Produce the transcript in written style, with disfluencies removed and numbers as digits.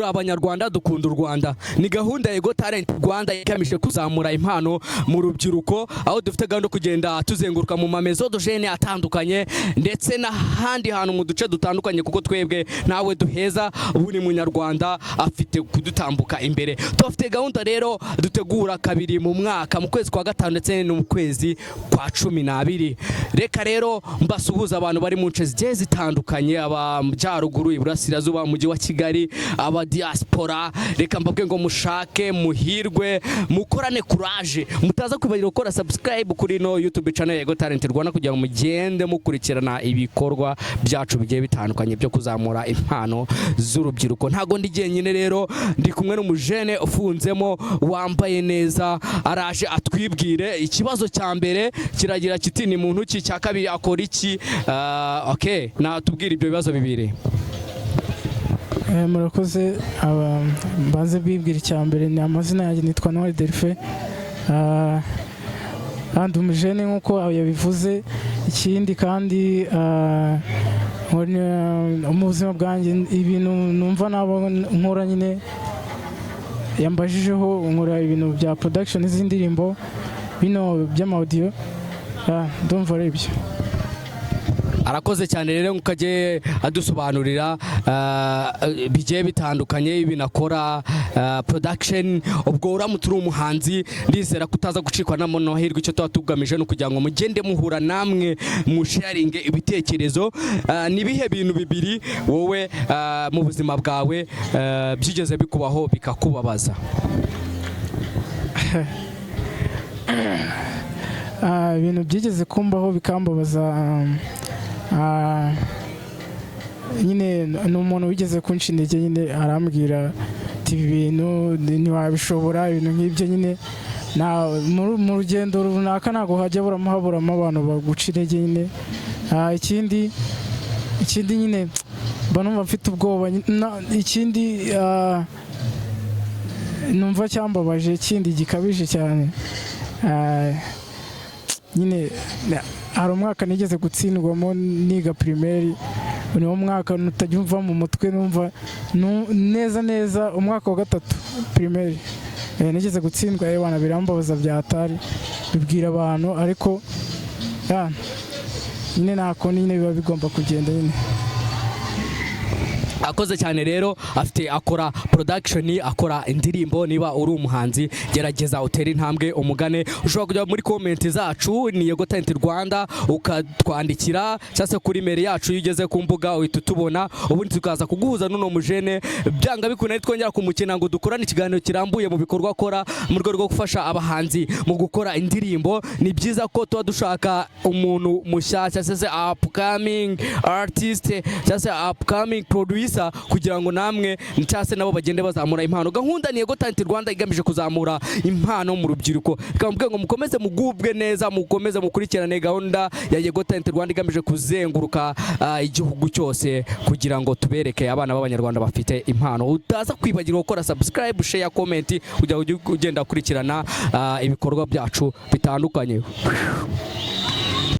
turi abanyarwanda dukunda u Rwanda. Ni gahunda Yego Talent Rwanda ikamije kuzamura impano mu rubyiruko, aho dufite gahunda kugenda tuzenguruka mu mamezo dojene atandukanye ndetse n'ahandi hantu mu duce dutandukanye, kuko twebwe nawe duheza buri munyarwanda afite kudutambuka imbere. Tufite gahunda rero dutegura kabiri mu mwaka, mu kwezi kwa gatanu ndetse no mu kwezi kwa 12. Reka rero mbasuhuza abantu bari mu nce zigiye zitandukanye, aba Majyaruguru, Iburasirazuba, mujyi wa Kigali, aba diaspora. Reka mbabwe ngo mushake muhirwe, mukorane courage, mutaza kwibagirwa gukora subscribe kuri no YouTube channel Yego Talent Rwanda kugira ngo mugende mukurikirana ibikorwa byacu bigiye bitandukanye byo kuzamura impano z'urubyiruko. Ntago ndi jyenyine rero, ndi kumwe n'umujene ufunzemo wambaye neza, araje atwibwire ikibazo cya mbere kiragira kiti ni muntu ki, cya kabiri akora iki. Okay, natubwira ibyo bibazo bibiri. Murakoze. Mbanze bibwira icya mbere, ni amazina yanjye nitwa Noel Delphin, kandi umujene nk'uko yabivuze. Ikindi kandi mu buzima bwanjye ibintu numva nabo nkora nyine yambajijeho, nkora ibintu bya production z'indirimbo, bino by'amaudio, ndumva ari ibyo. Arakoze cyane rero ukaje adusobanurira bigiye bitandukanye binakora production. Ubwo uramutse uri umuhanzi, ndizera kutaza gucikwa na monohirwe. Icyo tuba tugamije no kugira ngo mugende muhura namwe mu sharing ibitekerezo. Nibihe bintu bibiri wowe mu buzima bwawe byigeze bikubaho bikakubabaza? Ibintu byigeze kumbaho bikambabaza, nyine n'umuntu wigeze kunca intege, nyine arambwira ati ibi bintu ntiwabishobora, ibintu nk'ibyo nyine. Mu rugendo runaka ntabwo hajya haburamo abantu baguca intege nyine. Ikindi nyine mba numva mfite ubwoba. Ikindi numva cyambabaje, ikindi gikabije cyane, nyine hari umwaka nigeze gutsindwamo niga primaire. Niwo mwaka utajya umva mu mutwe, numva neza umwaka wa 3 primaire nigeze gutsindwa. Abana birambabaza byatari, bibwira abantu, ariko nyine nako nyine biba bigomba kugenda nyine. Akoze cyane rero, afite akora production, akora indirimbo. Niba uri umuhanzi, gerageza utere intambwe umugane. Ushobora kujya muri comment zacu ni Yego Talent Rwanda ukatwandikira, cyase kuri mail yacu yigeze ku mbuga uhita tubona, ubundi tukaza kuguhuza n'uno mujene. Byanga bikuna twongera kumukina ngo dukorane ikiganiro kirambuye mu bikorwa akora mu rwego rwo gufasha abahanzi mu gukora indirimbo. Ni byiza ko tuba dushaka umuntu mushyashya, cyase upcoming artist, cyase upcoming producer, kugira ngo namwe cyase nabo bagende bazamura impano. Gahunda ni Yego Talent Rwanda igamije kuzamura impano mu rubyiruko. Ikambwe ngo mukomeze mugubwe neza, mukomeze mukurikirane gahunda ya Yego Talent Rwanda igamije kuzenguruka igihugu cyose kugira ngo tubereke abana b'abanyarwanda bafite impano. Utaza kwibagirwa gukora subscribe, share, comment, ugenda ukurikirana ibikorwa byacu bitandukanye.